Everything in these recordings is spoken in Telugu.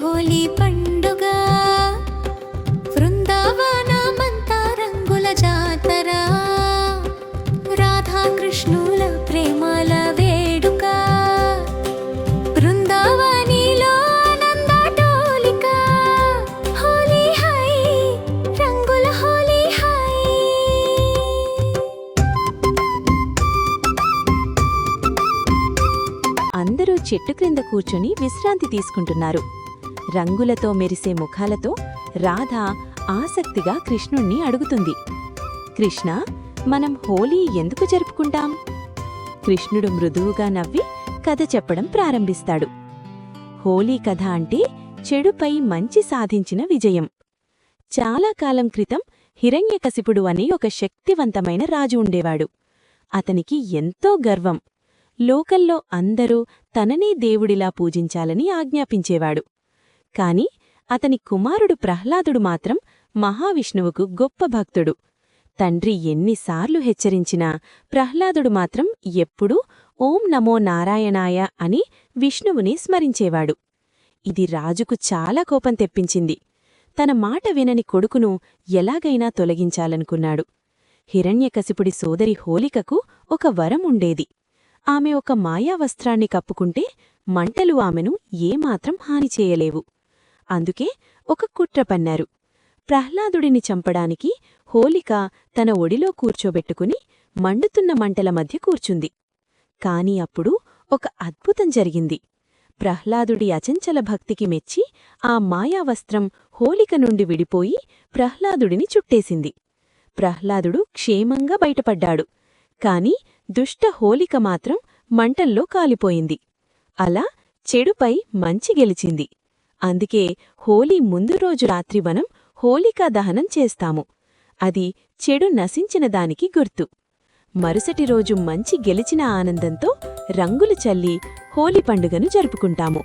హోలీ పండుగ బృందావనమంతా రంగుల జాతర రాధాకృష్ణుల ప్రేమల వేడుక బృందావనిలో ఆనందటోలిక హోలీ హై రంగుల హోలీ హై. అందరూ చెట్టు క్రింద కూర్చొని విశ్రాంతి తీసుకుంటున్నారు. రంగులతో మెరిసే ముఖాలతో రాధ ఆసక్తిగా కృష్ణుణ్ణి అడుగుతుంది, కృష్ణ, మనం హోలీ ఎందుకు జరుపుకుంటాం? కృష్ణుడు మృదువుగా నవ్వి కథ చెప్పడం ప్రారంభిస్తాడు. హోలీ కథ అంటే చెడుపై మంచి సాధించిన విజయం. చాలా కాలం క్రితం హిరణ్యకశిపుడు అనే ఒక శక్తివంతమైన రాజు ఉండేవాడు. అతనికి ఎంతో గర్వం. లోకల్లో అందరూ తననే దేవుడిలా పూజించాలని ఆజ్ఞాపించేవాడు. కాని అతని కుమారుడు ప్రహ్లాదుడు మాత్రం మహావిష్ణువుకు గొప్ప భక్తుడు. తండ్రి ఎన్నిసార్లు హెచ్చరించినా ప్రహ్లాదుడు మాత్రం ఎప్పుడూ ఓం నమో నారాయణాయ అని విష్ణువుని స్మరించేవాడు. ఇది రాజుకు చాలా కోపం తెప్పించింది. తన మాట వినని కొడుకును ఎలాగైనా తొలగించాలనుకున్నాడు. హిరణ్యకశిపుడి సోదరి హోలికకు ఒక వరం ఉండేది. ఆమె ఒక మాయావస్త్రాన్ని కప్పుకుంటే మంటలు ఆమెను ఏమాత్రం హాని చేయలేవు. అందుకే ఒక కుట్ర పన్నారు. ప్రహ్లాదుడిని చంపడానికి హోలిక తన ఒడిలో కూర్చోబెట్టుకుని మండుతున్న మంటల మధ్య కూర్చుంది. కాని అప్పుడు ఒక అద్భుతం జరిగింది. ప్రహ్లాదుడి అచంచల భక్తికి మెచ్చి ఆ మాయావస్త్రం హోలిక నుండి విడిపోయి ప్రహ్లాదుడిని చుట్టేసింది. ప్రహ్లాదుడు క్షేమంగా బయటపడ్డాడు. కాని దుష్ట హోలిక మాత్రం మంటల్లో కాలిపోయింది. అలా చెడుపై మంచి గెలిచింది. అందుకే హోలీ ముందు రోజు రాత్రి మనం హోలికా దహనం చేస్తాము. అది చెడు నశించిన దానికి గుర్తు. మరుసటి రోజు మంచి గెలిచిన ఆనందంతో రంగులు చల్లి హోలీ పండుగను జరుపుకుంటాము.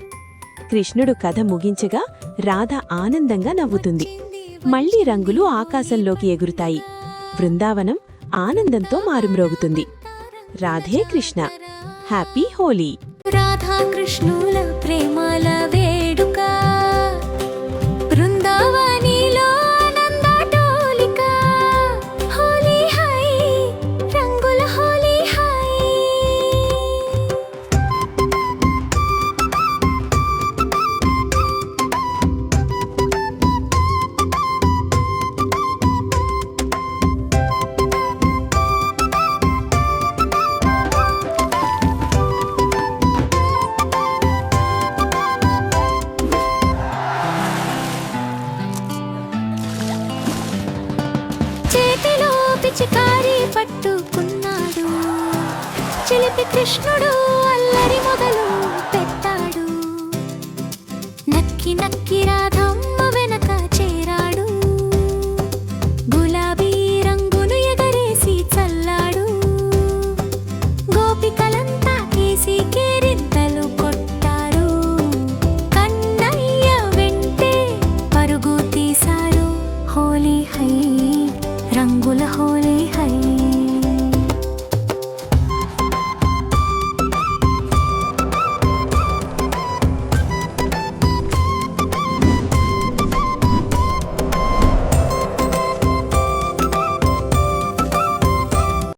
కృష్ణుడు కథ ముగించగా రాధ ఆనందంగా నవ్వుతుంది. మళ్లీ రంగులు ఆకాశంలోకి ఎగురుతాయి. బృందావనం ఆనందంతో మారుమ్రోగుతుంది. రాధే కృష్ణ. హ్యాపీ హోలీ. రాధాకృష్ణుల ప్రేమల వేడుక బృందావనిలో ఆనందటోలిక హోలీ హై రంగుల హోలీ హై. పిచికారి పట్టుకున్నాడు చిలిపి కృష్ణుడు, అల్లరి మొదలు